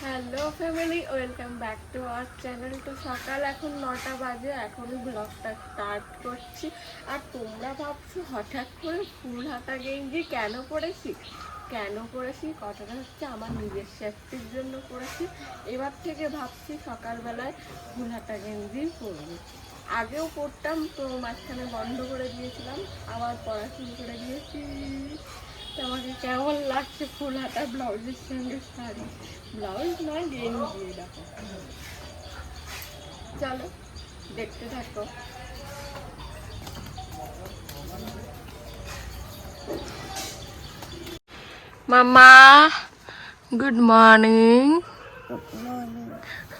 Hello family, welcome back to our channel. তো সকাল এখন 9টা বাজে, এখনই ব্লগটা স্টার্ট করছি। আর তোমরা ভাবছো হঠাৎ করে ফুল হাতা গেঞ্জি কেন পরেছি কথাটা হচ্ছে আমার নিজের সেফটির জন্য পরেছি। এবার থেকে ভাবছি সকালবেলায় ফুল হাতা গেঞ্জি পরবো। আগেও পরতাম, তো মাঝখানে বন্ধ করে দিয়েছিলাম, আবার পড়া শুরু করে দিয়েছি। আমাকে কেমন লাগছে ফুল হাতা ব্লাউজের সঙ্গে শাড়ি, ব্লাউজ নয় গেঞ্জি। দেখো, চলো দেখতে থাকো। মামা গুড মর্নিং।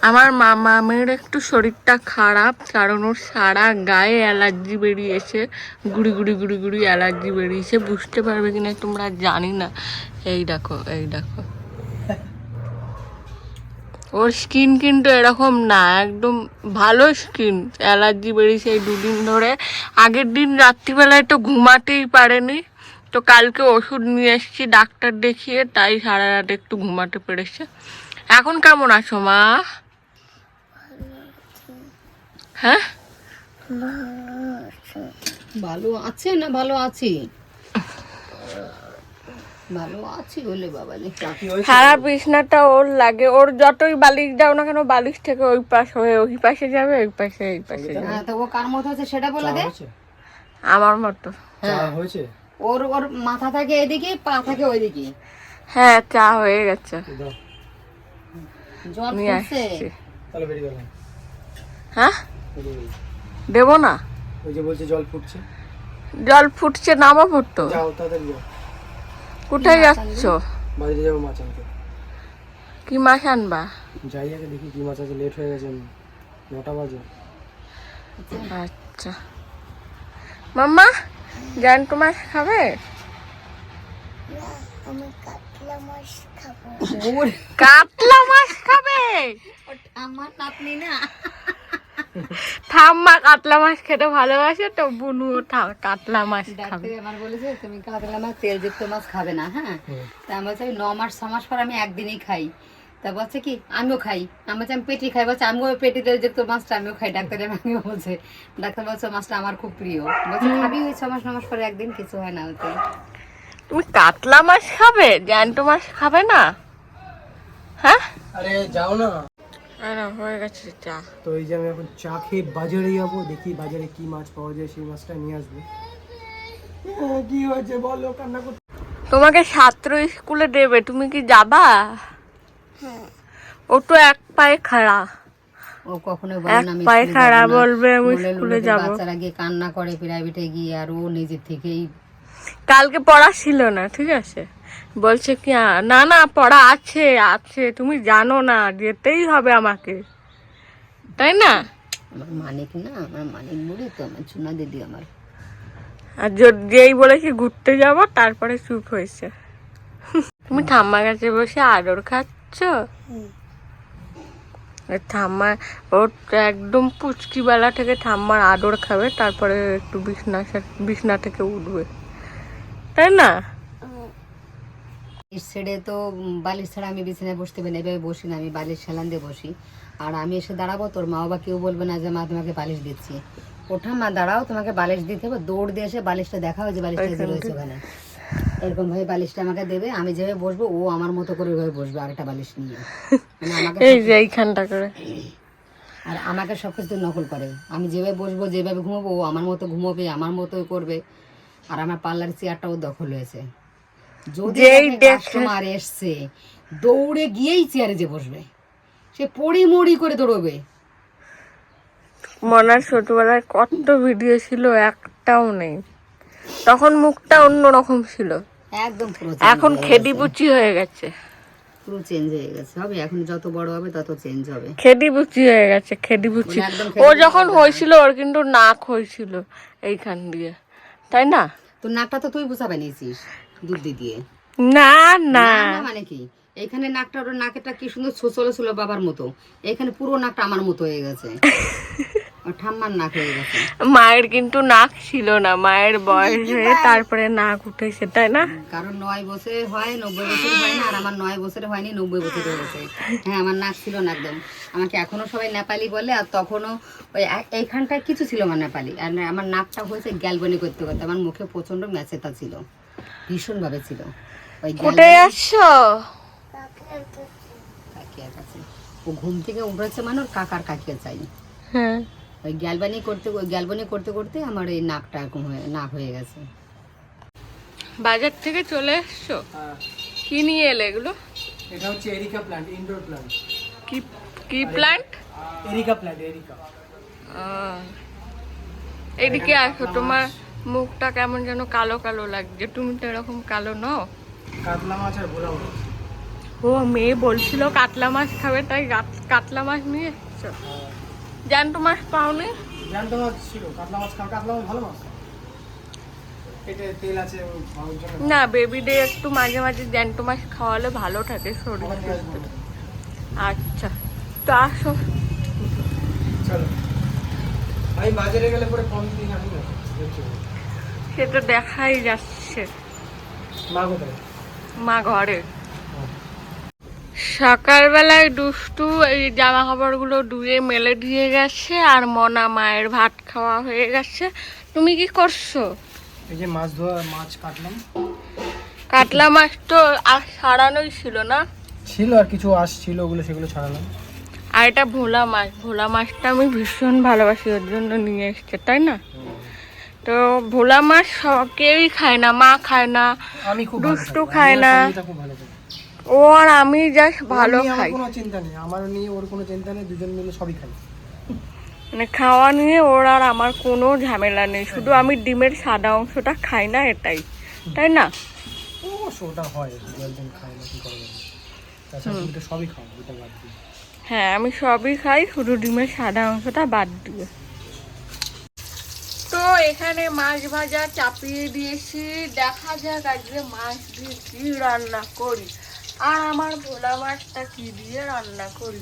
আমার মামামের একটু শরীরটা খারাপ, কারণ ওর সারা গায়ে অ্যালার্জি বেরিয়েছে, গুড়ি গুড়ি গুড়ি গুড়ি অ্যালার্জি বেরিয়েছে। বুঝতে পারবে কিনা তোমরা জানি না। এই দেখো, এই দেখো, ওর স্কিন কিন্তু এরকম না, একদম ভালো স্কিন। অ্যালার্জি বেরিয়েছে এই দুদিন ধরে। আগের দিন রাত্রিবেলায় তো ঘুমাতেই পারেনি, তো কালকে ওষুধ নিয়ে এসেছি ডাক্তার দেখিয়ে, তাই সারা রাত একটু ঘুমাতে পেরেছে। এখন কেমন আছো মা? হ্যাঁ, ভালো আছে না? ভালো আছি, ভালো আছি বলে বাবা সারা বিছনাটা ওর লাগে। ওর যতই বালিশ দাও না কেন, বালিশ থেকে ওই পাশ হয়ে ওই পাশে যাবে, ওই পাশে এই পাশে যাবে। হ্যাঁ, তো ও কার মতো আছে সেটা বলে দে। আমার মতো। হ্যাঁ, ওর ওর মাথা থাকে এদিকে, পা থাকে ওইদিকে। হ্যাঁ, চা হয়ে গেছে, জল নিয়ে ফুটছে। আসছি। হ্যাঁ, দেবো না? ওই যে বলছে জল ফুটছে। জল ফুটছে, নামাবো তো। যাও তাড়াতাড়ি যাও। কোথায় যাচ্ছ? বাজারে যাবো মাছ আনতে। কি মাছ আনবা? যাই আগে দেখি কি মাছ আছে, লেট হয়ে গেছে, 9টা বাজে। আচ্ছা মাম্মা, জ্যান্ত মাছ খাবে? কাতলা মাছ খাবে? আমার নাতনি না, ঠাম্মা কাতলা মাছ খেতে ভালোবাসে, তো বুনু কাতলা মাছ খাবে। ডাক্তার আমার বলেছে তুমি কাতলা মাছ, তেলযুক্ত মাছ খাবে না। হ্যাঁ, তা আমি বলছি 9 মাস 6 মাস পর আমি একদিনই খাই। তা বলছে কি আমিও খাই, আমি বলছি আমি পেটি খাই। বলছে আমিও পেটি তেলযুক্ত মাছটা আমিও খাই। ডাক্তার আমিও বলছে, ডাক্তার বলছে মাছটা আমার খুব প্রিয়। বলছে খাবি ওই 6 মাস 9 মাস পরে একদিন, কিছু হয় না ওতে। তুমি কাতলা মাছ খাবে, জ্যান্ত মাছ খাবে না? হ্যাঁ, আরে যাও না। হয়ে গেছে চা। তো এই যে আমি এখন চা খেয়ে বাজারে যাবো, দেখি বাজারে কি মাছ পাওয়া যায়, সেই মাছটা নিয়ে আসবো। কি হয়েছে বলো, কান্না করতে? তোমাকে ছাত্র স্কুলে দেবে, তুমি কি যাবা? ও তো এক পায়ে খাড়া, ও কখনো বলে না আমি পায়ে স্কুলে খাড়া, যাবো না। বলবে আমি বলে স্কুলে লোকের যাব। বাচ্চারা গিয়ে কান্না করে প্রাইভেটে গিয়ে, আর ও নিজের থেকেই কালকে পড়া ছিল না, ঠিক আছে, বলছে কি না না পড়া আছে আছে, তুমি জানো না, যেতেই হবে আমাকে, তাই না? আমার মানিক না, আমার মানিক বুড়ি তো, আমার চুনা দিদি আমার। আর যেই বলেছি ঘুরতে যাব, তারপরে চুপ হয়েছে। তুমি ঠাম্মার কাছে বসে আদর খাচ্ছ? ঠাম্মা ওর একদম পুচকিবেলা থেকে ঠাম্মার আদর খাবে, তারপরে একটু বিছনা থেকে উঠবে, তাই না? ছেড়ে তো বালিশ ছাড়া আমি বিছানায় বসতে পারি না, এভাবে বসি না, আমি বালিশ সালান দিয়ে বসি। আর আমি এসে দাঁড়াবো, তোর মা বাবা কেউ বলবে না যে মা তোমাকে বালিশ দিচ্ছি। ওঠা মা, দাঁড়াও, তোমাকে বালিশ দিতে হবে। দৌড় দিয়ে এসে বালিশটা দেখাও যে বালিশটা যে রয়েছে ওখানে, এরকম ভাবে বালিশটা আমাকে দেবে। আমি যেভাবে বসবো ও আমার মতো করে ওইভাবে বসবে, আরেকটা বালিশ নিয়ে। মানে আমাকে এই যে এইখানটা করে, আর আমাকে সবকিছু নকল করে। আমি যেভাবে বসবো, যেভাবে ঘুমাবো, ও আমার মতো ঘুমাবে, আমার মতোই করবে। আর আমার পার্লার চেয়ারটাও দখল হয়েছে। যদি কাস্টমার এসছে, দৌড়ে গিয়েই চেয়ারে যে বসবে, সে পড়ি মড়ি করে দৌড়বে। মনে হয় ছোটবেলায় কত ভিডিও ছিল, একটাও নেই। তখন মুখটা অন্যরকম ছিল, একদম পুরো এখন খেদি বুচি হয়ে গেছে। পুরো চেঞ্জ হয়ে গেছে। হবে এখন, যত বড় হবে তত চেঞ্জ হবে। খেদি বুচি হয়ে গেছে, খেদি বুচি। ও যখন হয়েছিল ওর কিন্তু নাক হয়েছিল এইখান দিয়ে, তাই না? তোর নাকটা তো তুই বুঝা বানিয়েছিস দুধ দিয়ে। না না, মানে কি, এইখানে নাকটা, ওর নাকেরটা কি সুন্দর ছোচলে ছিল বাবার মতো, এইখানে পুরো নাকটা আমার মতো হয়ে গেছে। ও ঠাম্মার নাক হয়ে গেছে। মায়ের কিন্তু নাক ছিল না, মায়ের বয়স হয়ে তারপরে নাক উঠেছে, তাই না? কারণ 9 বছরে হয়, 90 বছরে হয় না, আর আমার 9 বছরে হয়নি, 90 বছরে হয়েছে। হ্যাঁ, আমার নাক ছিল না একদম। আমাকে এখনো সবাই নেপালি বলে, আর তখনও ওই এইখানটায় কিছু ছিল আমার নেপালি, আর আমার নাকটা হয়েছে গ্যালবনি করতে করতে। আমার মুখে প্রচন্ড ম্যাচেতা ছিল, ভীষণভাবে ছিল। ওই উঠে আসছো? কাকিয়ার কাছে ও ঘুম থেকে উঠেছে মানে ওর কাকার কাকিয়া চাই। হ্যাঁ, ওই গ্যালবানি করতে করতে আমার এই নাকটা এরকম নাক হয়ে গেছে। বাজার থেকে চলে এসছো? কি নিয়ে এলে এগুলো? এটা হচ্ছে এরিকা প্ল্যান্ট, ইনডোর প্ল্যান্ট। কি কি প্ল্যান্ট? Areca plant, areca. এদিকে আসো, তোমার মুখটা কেমন যেন কালো কালো লাগছে, তুমি তো এরকম কালো নও। কাতলা মাছ আর ভোলা মাছ। ও মেয়ে বলছিল কাতলা মাছ খাবে, তাই কাতলা মাছ নিয়ে এসছো। জ্যান্ত মাছ পাওনি? জ্যান্ত মাছ ছিল, কাতলা মাছ খাও। কাতলা মাছ ভালো মাছ, পেটে তেল আছে ওর জন্য। না, বেবিদের একটু মাঝে মাঝে জ্যান্ত মাছ খাওয়ালে ভালো থাকে শরীর আবার নিয়ে সুস্থ। আসবো। আচ্ছা, তো আসো। চলো, আমি বাজারে গেলে পরে কম দিন আসি না। দেখছি। সে তো দেখাই যাচ্ছে। মা কোথায়? মা ঘরে। সকালবেলায় দুষ্টু এই জামা কাপড়গুলো ধুয়ে মেলে দিয়ে গেছে, আর মনা মায়ের ভাত খাওয়া হয়ে গেছে। তুমি কি করছো? এই যে মাছ ধোয়া, মাছ কাটলাম। কাতলা মাছ তো আর সারানোই ছিল না? ছিল আর কিছু আঁশ ছিল, ওগুলো সেগুলো ছাড়ালাম। আর এটা ভোলা মাছ, ভোলা মাছটা আমি ভীষণ ভালোবাসি, ওর জন্য নিয়ে এসছে, তাই না? তো ভোলা মাছ কেউই খায় না, মা খায় না, আমি খুব দুষ্টু খায় না, খুব ভালো খাই। ও আর আমি জাস্ট ভালো আমার খাই। কোনো চিন্তা নেই, আমার নিয়ে ওর কোনো চিন্তা নেই, দুজন মিলে সবই খাই। মানে খাওয়া নিয়ে ওর আর আমার কোনো ঝামেলা নেই, শুধু আমি ডিমের সাদা অংশটা খাই না, এটাই, তাই না? ও ওটা হয়, দু একজন খায় না, কি করা যাবে। তাছাড়া তুমি তো সবই খাও, ওটা বাদ দিয়ে। হ্যাঁ, আমি সবই খাই, শুধু ডিমের সাদা অংশটা বাদ দিয়ে। তো এখানে মাছ ভাজা চাপিয়ে দিয়েছি, দেখা যাক আজকে মাছ দিয়ে কি রান্না করি, আর আমার ভোলা মাছটা কি দিয়ে রান্না করি।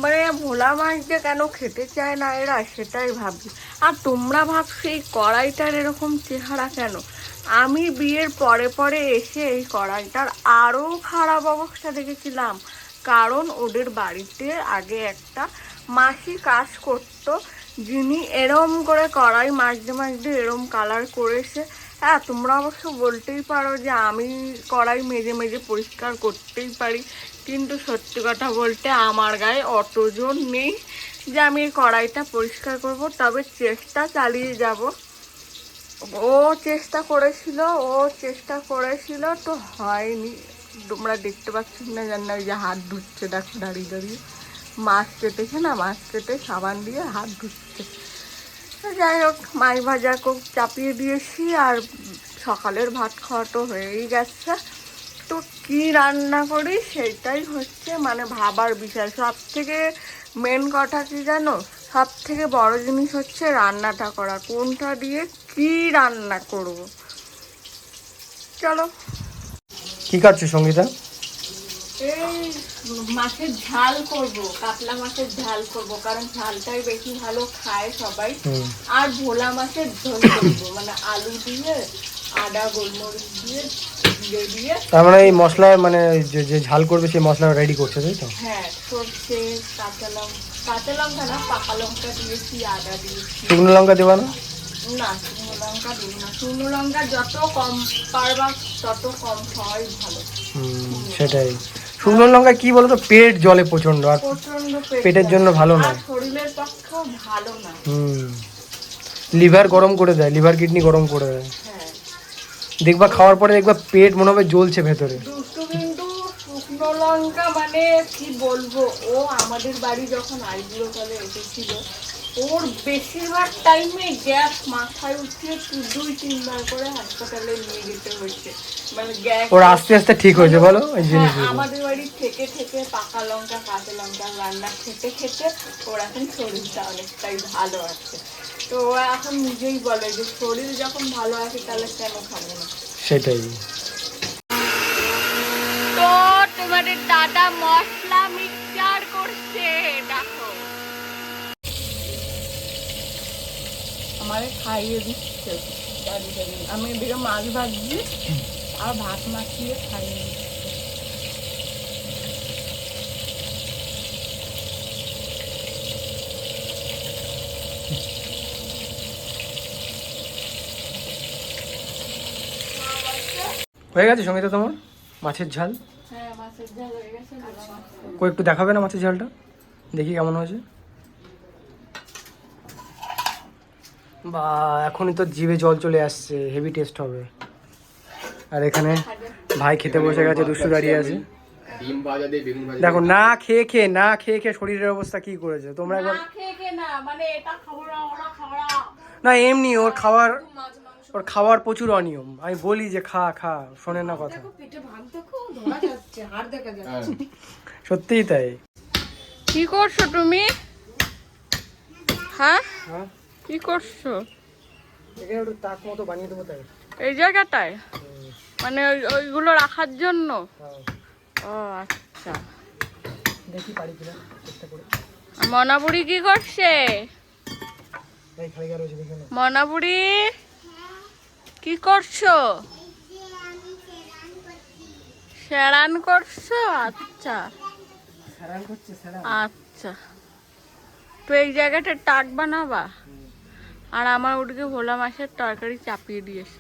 মানে ভোলা মাছ দিয়ে কেন খেতে চায় না এরা, সেটাই ভাবছি। আর তোমরা ভাবছো এই কড়াইটার এরকম চেহারা কেন? আমি বিয়ের পরে পরে এসে এই কড়াইটার আরও খারাপ অবস্থা দেখেছিলাম, কারণ ওদের বাড়িতে আগে একটা মাসি কাজ করতো, যিনি এরম করে কড়াই মাঝে মাঝে এরম কালার করেছে। হ্যাঁ, তোমরা অবশ্য বলতেই পারো যে আমি কড়াই মেজে মেজে পরিষ্কার করতেই পারি, কিন্তু সত্যি কথা বলতে আমার গায়ে অত জোর নেই যে আমি এই কড়াইটা পরিষ্কার করব, তবে চেষ্টা চালিয়ে যাব। ও চেষ্টা করেছিল তো হয়নি। তোমরা দেখতে পাচ্ছ না জানি না, ওই যে হাত ধুচ্ছে, দেখো দাঁড়িয়ে দাঁড়িয়ে মাছ কেটেছে না, মাছ কেটে সাবান দিয়ে হাত ধুচ্ছে। যাই হোক, মাছ ভাজা চাপিয়ে দিয়েছি, আর সকালের ভাত খাওয়া তো হয়েই গেছে। তো কি রান্না করি সেটাই হচ্ছে মানে ভাবার বিষয়। সব থেকে মেন কথা কি জানো, সব থেকে বড় জিনিস হচ্ছে রান্নাটা করা, কোনটা দিয়ে কি রান্না করব। চলো। কি খাচ্ছ সঙ্গীতা? এই মাছের ঝাল করব, কাতলা মাছের ঝাল করব, কারণ ঝালটাই বেশি ভালো খায় সবাই। আর ভোলা মাছের ঝোল করবো, মানে আলু দিয়ে আদা গোলমরিচ দিয়ে জিরে দিয়ে। তার মানে এই মশলা, মানে যে ঝাল করবে সেই মশলা রেডি করছে, তাই তো? হ্যাঁ, সরষে, কাঁচা লঙ্কা না, পাকা লঙ্কা দিয়েছি, আদা দিয়েছি। শুকনো লঙ্কা দেবা না? না, শুকনো লঙ্কা দিব না, শুকনো লঙ্কা যত কম পারবা তত কম খাওয়াই ভালো। সেটাই। শুকনো লঙ্কা কি বলতো, পেট জ্বলে প্রচন্ড, আর প্রচন্ড পেটের জন্য ভালো না, শরীরের পক্ষেও ভালো না। লিভার গরম করে দেয়, লিভার কিডনি গরম করে দেয়। হ্যাঁ, দেখবা খাওয়ার পরে দেখবা পেট মনে হবে জ্বলছে ভেতরে। দুষ্টু কিন্তু শুকনো লঙ্কা মানে কি বলবো, ও আমাদের বাড়ি যখন আইবুড়ো কালে এসেছিল, ওর বেশিরভাগ টাইমে গ্যাস মাথায় উঠিয়ে 2-3 বার করে হাসপাতালে নিয়ে যেতে হয়েছে, মানে গ্যাস। ওর আস্তে আস্তে ঠিক হয়েছে বলো এই জিনিসগুলো। আমাদের বাড়ি থেকে থেকে পাকা লঙ্কা কাঁচা লঙ্কা রান্না খেতে খেতে ওর এখন শরীরটা অনেকটাই ভালো আছে। তো ও এখন নিজেই বলে যে শরীর যখন ভালো আছে তাহলে কেন খাবো না। সেটাই। তো তোমাদের দাদা মশলা মিক্সচার করছে, দেখো। আমারে খাইয়ে দিচ্ছে দাঁড়িয়ে দাঁড়িয়ে। আমি এদিকে মাছ ভাজছি আর ভাত মাখিয়ে খাইয়ে দিচ্ছি। হয়ে গেছে সঙ্গীতা তোমার মাছের ঝাল? হ্যাঁ, মাছের ঝাল হয়ে গেছে। কই একটু দেখাবে না মাছের ঝালটা, দেখি কেমন হয়েছে। বা এখনই তো জিভে জল চলে আসছে, হেভি টেস্ট হবে। আর এখানে ভাই খেতে বসে গেছে, দুষ্টু দাঁড়িয়ে আছে। দেখো না খেয়ে খেয়ে শরীরের অবস্থা কি করেছে তোমরা একবার। মানে এটা খাবো না, ওরা খাবো না। না এমনি ওর খাওয়ার প্রচুর অনিয়ম। আমি বলি যে খা খা, শোনে না কথা। সত্যিই তাই। কি করছো তুমি? হ্যাঁ, কি করছো? এখানে একটু তাক মতো বানিয়ে দেবো তাই। এই জায়গাটায় মানে ওইগুলো রাখার জন্য? ও আচ্ছা, দেখি পারি কিনা, চেষ্টা করি। মনাবুড়ি কি করছে? এই খালি রয়েছে, দেখে নাও। মনাবুড়ি কি করছো? সেরান করছো? আচ্ছা স্যারান করছে, স্যারান। আচ্ছা, তো এই জায়গাটা টাক বানাবা? আর আমার ওদিকে ভোলা মাছের তরকারি চাপিয়ে দিয়েছে।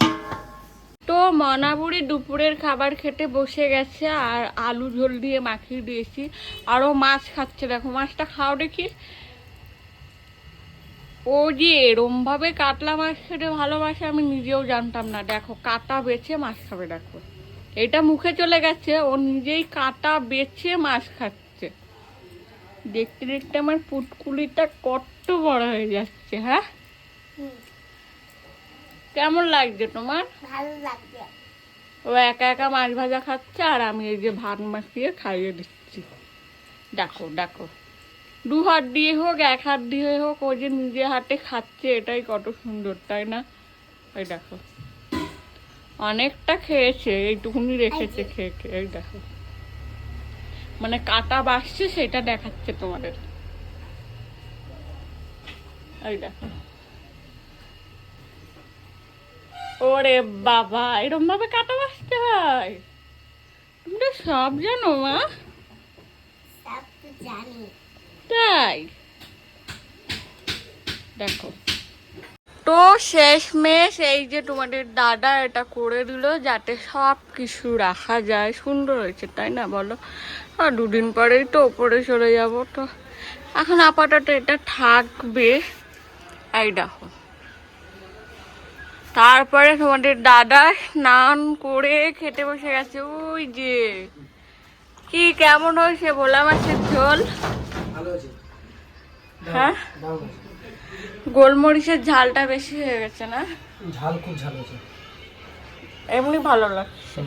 তো মনাবুড়ি দুপুরের খাবার খেতে বসে গেছে আর আলু ঝোল দিয়ে মাখিয়ে দিয়েছি। আরও মাছ খাচ্ছে, দেখো মাছটা খাও দেখি। ও যে এরমভাবে কাতলা মাছ খেতে ভালোবাসে আমি নিজেও জানতাম না। দেখো কাটা বেছে মাছ খাবে, দেখো এটা মুখে চলে গেছে, ও নিজেই কাটা বেছে মাছ খাচ্ছে। দেখতে দেখতে আমার পুটকুলিটা কত বড় হয়ে যাচ্ছে। হ্যাঁ, কেমন লাগছে তোমার? ভালো লাগবে। ও একা একা মাছ ভাজা খাচ্ছে আর আমি এই যে ভাত মাখিয়ে খাইয়ে দিচ্ছি। দেখো দেখো, দু হাত দিয়ে হোক এক হাত দিয়ে হোক, ও যে নিজে হাতে খাচ্ছে, এটাই কত সুন্দর, তাই না? এই দেখো অনেকটা খেয়েছে, এইটুকুনি রেখেছে খেয়ে খেয়ে। এই দেখো মানে কাটা বাসছে সেটা দেখাচ্ছে তোমাদের। এই দেখো, ওরে বাবা, এরম ভাবে কাটা বাসতে হয়? তুমি তো সব জানো মা। সব তো জানি। তাই দেখো, তো শেষমেশ এই যে তোমাদের দাদা এটা করে দিল যাতে সব কিছু রাখা যায়। সুন্দর হয়েছে তাই না বলো? আর দুদিন পরেই তো ওপরে চলে যাব, তো এখন আপাতত এটা থাকবে। এই দেখো, তারপরে তোমাদের দাদা স্নান করে খেতে বসে গেছে। ওই যে কি কেমন হয়েছে ভোলা মাছের ঝোল? ভালো আছে। হ্যাঁ, দাও আছে। গোলমরিচের ঝালটা বেশি হয়ে গেছে না? ঝাল খুব ঝাল আছে। এমনি ভালো লাগছে।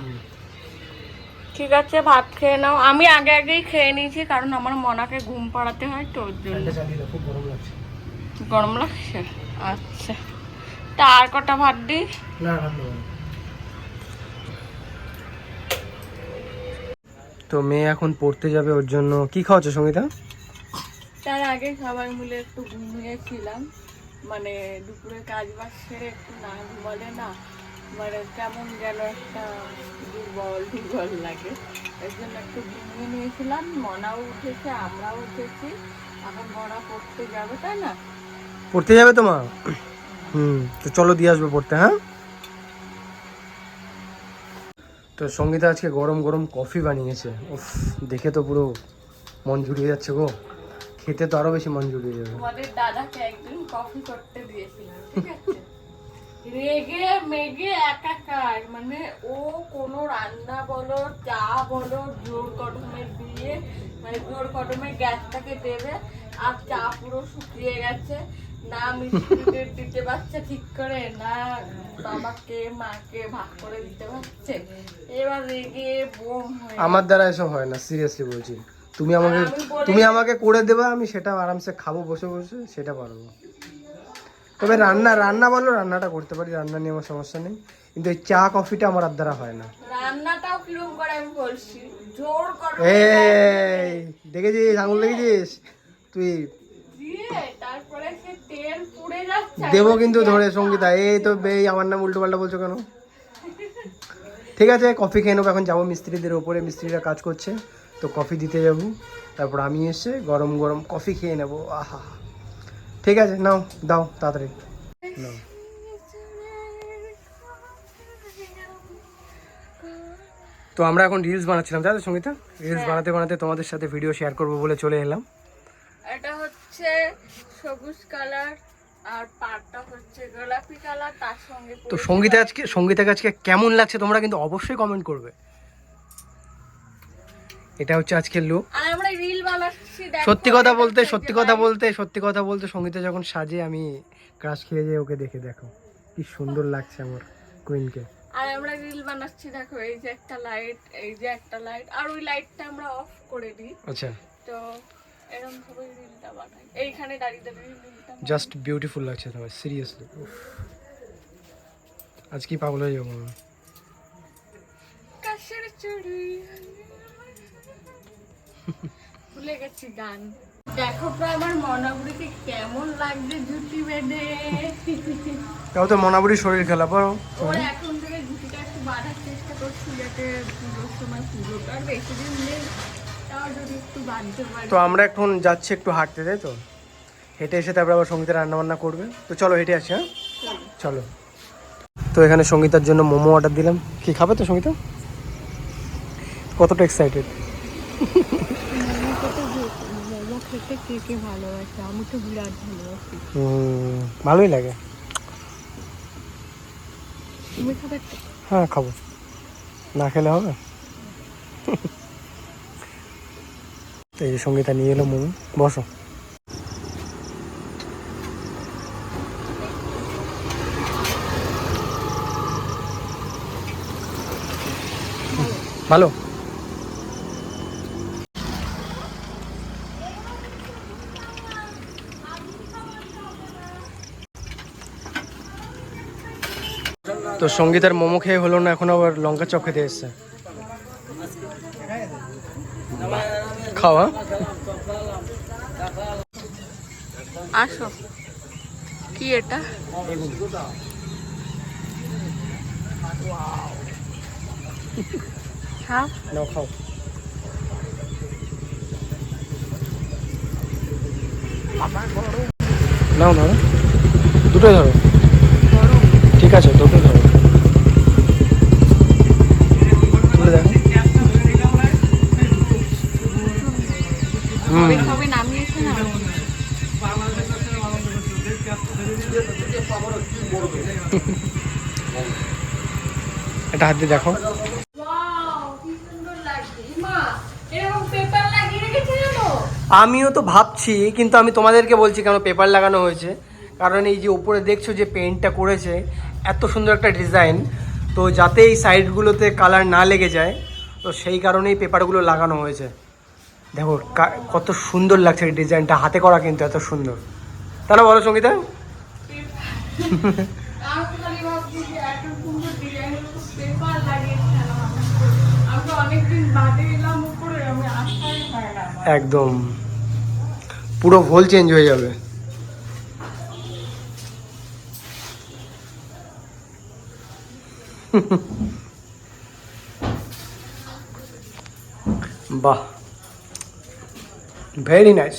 ঠিক আছে, ভাত খেয়ে নাও। আমি আগে আগেই খেয়ে নিয়েছি কারণ আমার মনাকে ঘুম পাড়াতে হয়, তো ওর জন্য। ফ্যানটা চালিয়ে দাও, খুব গরম লাগছে। গরম লাগছে? আচ্ছা, তা আর কটা ভাত দিই? না ভাত নেই। তো মেয়ে এখন পড়তে যাবে, ওর জন্য কি খাওয়াচ্ছ সঙ্গীতা? তার আগে সবাই মিলে একটু ঘুমিয়েছিলাম। মানে দুপুরে কাজ বাজ সেরে একটু না ঘুমালে না মানে কেমন যেন একটা দুর্বল দুর্বল লাগে। এর জন্য একটু ঘুমিয়ে নিয়েছিলাম। মনাও উঠেছে, আমরাও উঠেছি। এখন মনা পড়তে যাবে, তাই না? পড়তে যাবে তো মা? তো চলো দিয়ে আসবো পড়তে। হ্যাঁ, তো সঙ্গীতা আজকে গরম গরম কফি বানিয়েছে। উফ, দেখে তো পুরো মন জুড়িয়ে যাচ্ছে গো। খেতে তো আরো বেশি মন জুড়িয়ে যাবে। তোমাদের দাদাকে একদিন কফি করতে দিয়েছিলাম, ঠিক আছে? রেগে মেগে একাকার, মানে ও কোনো রান্না বলো চা বলো জোর কদমে দিয়ে, মানে জোর কদমে গ্যাসটাকে দেবে আর চা পুরো শুকিয়ে গেছে। না মিষ্টি দিতে পারছে ঠিক করে, না বাবাকে মাকে ভাগ করে দিতে পারছে। এবার রেগে বোম হয়ে আমার দ্বারা এসব হয় না, সিরিয়াসলি বলছি। তুমি আমাকে করে দেবা, আমি সেটা আরামসে খাবো বসে বসে, সেটা পারবো। তবে রান্না বলো, রান্নাটা করতে পারি, রান্না নিয়ে আমার সমস্যা নেই। কিন্তু এই চা কফিটা আমার আর দ্বারা হয় না। রান্নাটাও কিরকম করে আমি বলছি, জোর করে এই দেখেছিস, আঙুল দেখেছিস তুই? দিয়ে তারপরে সে তেল পুড়ে যাচ্ছে। দেবো কিন্তু ধরে সঙ্গীতা, এই তো এই আমার নাম উল্টো পাল্টা বলছো কেন? ঠিক আছে, কফি খেয়ে নেবো। এখন যাবো মিস্ত্রিদের ওপরে, মিস্ত্রিরা কাজ করছে তো কফি দিতে যাবো। তারপর আমি এসে গরম গরম কফি খেয়ে নেবো। আহা, ঠিক আছে, নাও দাও তাড়াতাড়ি নাও। তো আমরা এখন রিলস বানাচ্ছিলাম, তাই তো সঙ্গীতা? রিলস বানাতে বানাতে তোমাদের সাথে ভিডিও শেয়ার করবো বলে চলে এলাম। এটা হচ্ছে সবুজ কালার আর পাড়টা হচ্ছে গোলাপি কালার, তার সঙ্গে তো সঙ্গীতাকে আজকে কেমন লাগছে তোমরা কিন্তু অবশ্যই কমেন্ট করবে। এটা হচ্ছে আজকের লুক। আর আমরা রিল বানাচ্ছি। দেখো, সত্যি কথা বলতে সঙ্গীতা যখন সাজে আমি ক্রাশ খেয়ে যাই ওকে দেখে। দেখো কি সুন্দর লাগছে আমার কুইনকে। আর আমরা রিল বানাচ্ছি, দেখো এই যে একটা লাইট, এই যে একটা লাইট, আর ওই লাইটটা আমরা অফ করে দিই। আচ্ছা, তো এরকম ভাবে রিলটা বানাই, এইখানে দাঁড়িয়ে দাঁড়িয়ে রিলটা। জাস্ট বিউটিফুল লাগছে তোমার, সিরিয়াসলি। আজ কি পাগল হয়ে যাবো আমি। কাশের চুড়ি ভুলে গেছি গান। দেখো তো আমার মনাবুড়িকে কেমন লাগছে জুটি বেঁধে। তাও তো মনাবুড়ি শরীর খেলা পারো। ওরা এখন থেকে জুটিটা একটু বাঁধার চেষ্টা করছি, যাতে পুজোর সময় পুজোটা আর বেশি দিন নেই, তাও যদি একটু বাঁধতে পারি। তো আমরা এখন যাচ্ছি একটু হাঁটতে, তাই তো? হেঁটে এসে তারপরে আবার সঙ্গীতা রান্না বান্না করবে। তো চলো হেঁটে আসি। হ্যাঁ চলো। তো এখানে সঙ্গীতার জন্য মোমো অর্ডার দিলাম। কি খাবে তো সঙ্গীতা? কতটা এক্সাইটেড? মোমো খেতে কে কে ভালোবাসে? আমি তো বিরাট ভালোবাসি। ভালোই লাগে। তুমি খাবে? হ্যাঁ খাবো, না খেলে হবে? এই যে সঙ্গীতা নিয়ে এলো মোমো। বসো। ভালো। তো সঙ্গীতার মোমো খেয়ে হলো না, এখন আবার লঙ্কা চপ খেতে এসছে। খাওয়া আসো। কি এটা? খাও। নাও খাও। নাও ধরো, দুটোই ধরো। ঠিক আছে, দুটোই ধরো। তুলে দেখো। কবে নামিয়েছে না? এটা হাত দিয়ে দেখো। আমিও তো ভাবছি, কিন্তু আমি তোমাদেরকে বলছি কেন পেপার লাগানো হয়েছে। কারণ এই যে উপরে দেখছো যে পেইন্টটা করেছে, এত সুন্দর একটা ডিজাইন, তো যাতে এই সাইডগুলোতে কালার না লেগে যায়, তো সেই কারণেই পেপারগুলো লাগানো হয়েছে। দেখো কত সুন্দর লাগছে এই ডিজাইনটা, হাতে করা কিন্তু এত সুন্দর। তাহলে বলো সঙ্গীতা? একদম পুরো ভোল চেঞ্জ হয়ে যাবে। বাহ, ভেরি নাইস।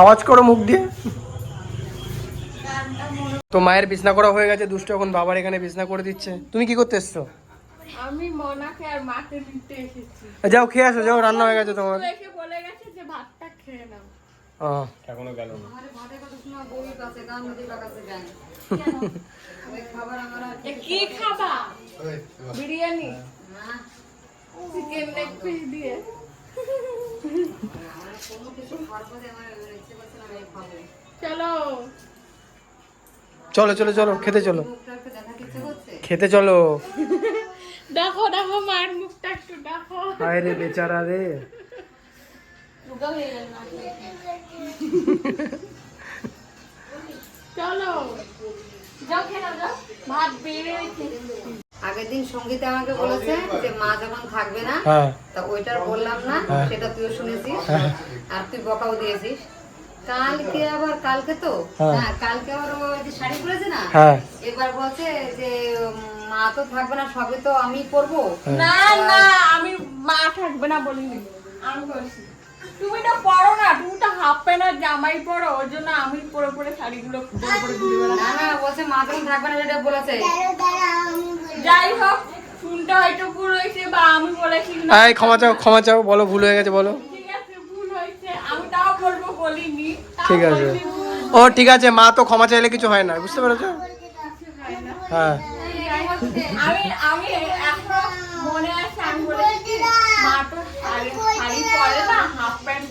আওয়াজ করো মুখ দিয়ে। তো মায়ের বিছনা করা হয়ে গেছে, দুষ্ট এখন বাবার এখানে বিছনা করে দিচ্ছে। তুমি কি করতে এসছো? আমি মনাকে আর মাকে দিতে এসেছি। যাও খেয়ে আসো, যাও, রান্না হয়ে গেছে তোমার। এসে বলে গেছে যে ভাতটা খেয়ে নাও। এখনো গেল না। কি খাবা? বিরিয়ানি, চিকেন লেগ পিস দিয়ে। চলো চলো চলো চলো, খেতে চলো, খেতে চলো। দেখো দেখো মায়ের মুখটা একটু দেখো। হায় রে বেচারা রে। চলো যাও খেয়ে নাও, যাও। ভাত বেড়ে রেখেছি। আগের দিন সঙ্গীতা আমাকে বলেছে যে মা যখন থাকবে না, তা ওইটার বললাম না, সেটা তুইও শুনেছিস আর তুই বকাও দিয়েছিস। কালকে তো হ্যাঁ। হ্যাঁ কালকে আবার ও যে শাড়ি পরেছে না হ্যাঁ এবার বলছে যে মা তো থাকবে না সবই তো আমি পরবো। না না আমি মা থাকবে না বলিনি, আমি বলছি তুমি তো পড়ো না, তুমি তো হাফ প্যান্ট আর জামাই পরো, ওই জন্য আমি পরে পরে শাড়িগুলো পরে পরে ঘুরে বেড়াই। না না বলছে মা তখন থাকবে না যেটা বলেছে। যাই হোক শুনতে হয়তো ভুল হয়েছে বা আমি বলেছি না, এই ক্ষমা চাও বলো ভুল হয়ে গেছে বলো। ঠিক আছে ভুল হয়েছে, আমি তাও বলবো বলিনি, তাও ঠিক আছে বলছি ভুল ও ঠিক আছে, মা তো ক্ষমা চাইলে কিছু হয় না, বুঝতে পেরেছো? হয় না। হ্যাঁ আমি এখনো মনে আছে আমি বলেছি মা তো শাড়ি পরে না, হাফ প্যান্ট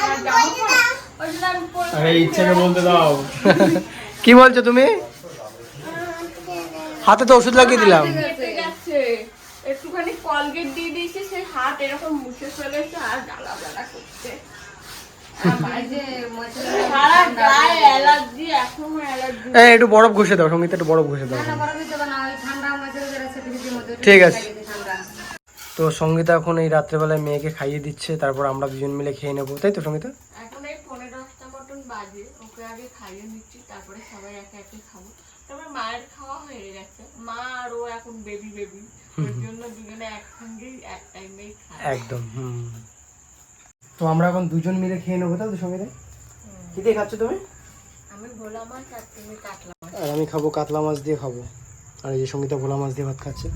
আর জামা পরে, ওই জন্য আমি পরে বলতে দাও। কি বলছো তুমি? হাতে তো ওষুধ লাগিয়ে দিলাম। কেটে গেছে, একটুখানি কলগেট দিয়ে দিয়েছে, সে হাত এরকম মুছে ফেলেছে আর জ্বালা জ্বালা করছে, এই যে মশলা সারা গায়ে অ্যালার্জি, এখনো অ্যালার্জি। এই একটু বরফ ঘষে দাও, সঙ্গীত একটু বরফ ঘষে দাও। না বরফ দিতে হবে না, ওই ঠান্ডা মশলা যারা আছে ফ্রিজের মধ্যে ঠিক আছে। ঠান্ডা। তো সঙ্গীতা এখন এই রাত্রেবেলায় মেয়েকে খাইয়ে দিচ্ছে, তারপর আমরা দুজন মিলে খেয়ে নেবো, তাই তো সঙ্গীতা? এখন এই 10:30 মতন বাজে, ওকে আগে খাইয়ে নিচ্ছি, তারপরে সবাই একে একে খাবো। তবে মায়ের খাওয়া হয়ে গেছে, মা আর ও এখন বেবি ওর জন্য দুজনে একসঙ্গেই এক টাইমেই খাই। একদম তো আমরা এখন দুজন মিলে খেয়ে নেবো, তাই তো সঙ্গীতা? কি দিয়ে খাচ্ছ তুমি? আমি ভোলা মাছ আর তুমি কাতলা মাছ। আর আমি খাবো কাতলা মাছ দিয়ে খাবো, আর এই যে সঙ্গীতা ভোলা মাছ দিয়ে ভাত খাচ্ছে।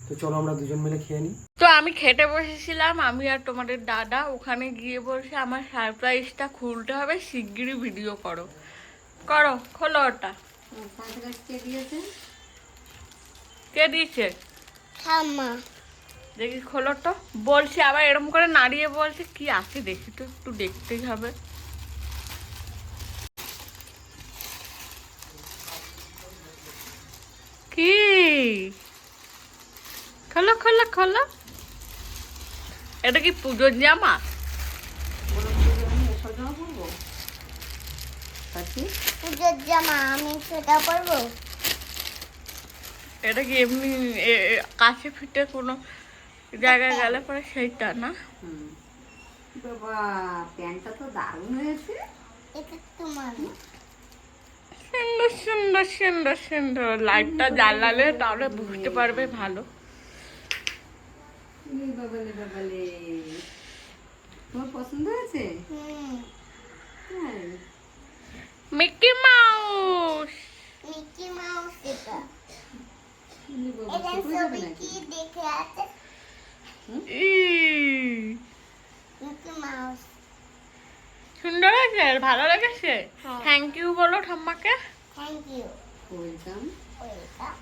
তো চলো আমরা দুজন মিলে খেয়ে নিই। তো আমি খেতে বসেছিলাম, আমি আর তোমাদের দাদা ওখানে গিয়ে বলছে আমার সারপ্রাইজটা খুলতে হবে, শিগগিরই ভিডিও করো খোলো ওটা। কে দিয়েছে? কে দিয়েছে ঠাম্মা দেখি, খোলো তো। বলছে আবার এরকম করে নাড়িয়ে বলছে কি আছে দেখি তো, একটু দেখতেই হবে। কি খোলো খোলো খোলো, এটা কি পুজোর জামা? পুজোর জামা, আমি সেটা পরবো। এটা কি এমনি কাছে ফিটে কোনো জায়গায় গেলে পরে সেইটা না? বাবা প্যান্টটা তো দারুণ হয়েছে। এটা তোমার না। সুন্দর সুন্দর সুন্দর সুন্দর, লাইটটা জ্বালালে তাহলে বুঝতে পারবে ভালো। বাবালে তোমার পছন্দ হয়েছে? হ্যাঁ মিকি মাউস, মিকি মাউস এটা। বাবা, এটা ছোট যাবে ছবি নাকি? কি দেখে আছে? Mickey Mouse. সুন্দর হয়েছে, ভালো লেগেছে। থ্যাংক ইউ বলো ঠাম্মাকে। Thank you. ওয়েলকাম। ওয়েলকাম।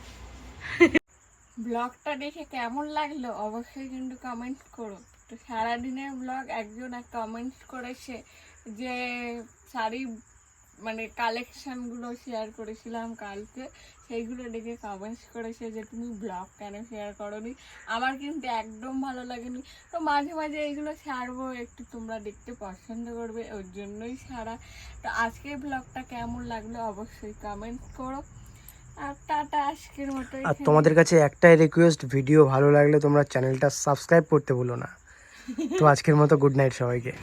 ব্লগটা দেখে কেমন লাগলো অবশ্যই কিন্তু কমেন্ট করো। তো সারাদিনের ব্লগ একজন কমেন্ট করেছে যে শাড়ি মানে কালেকশনগুলো শেয়ার করেছিলাম কালকে, সেইগুলো দেখে কমেন্টস করেছে যে তুমি ব্লগ কেন শেয়ার করোনি। আমার কিন্তু একদম ভালো লাগেনি, তো মাঝে মাঝে এইগুলো ছাড়বো, একটু তোমরা দেখতে পছন্দ করবে, ওর জন্যই ছাড়া। তো আজকের ব্লগটা কেমন লাগলো অবশ্যই কমেন্ট করো। আর টাটা, আজকের মতো। আর তোমাদের কাছে একটাই রিকোয়েস্ট, ভিডিও ভালো লাগলে তোমরা চ্যানেলটা সাবস্ক্রাইব করতে ভুলো না। তো আজকের মতো গুড নাইট সবাইকে।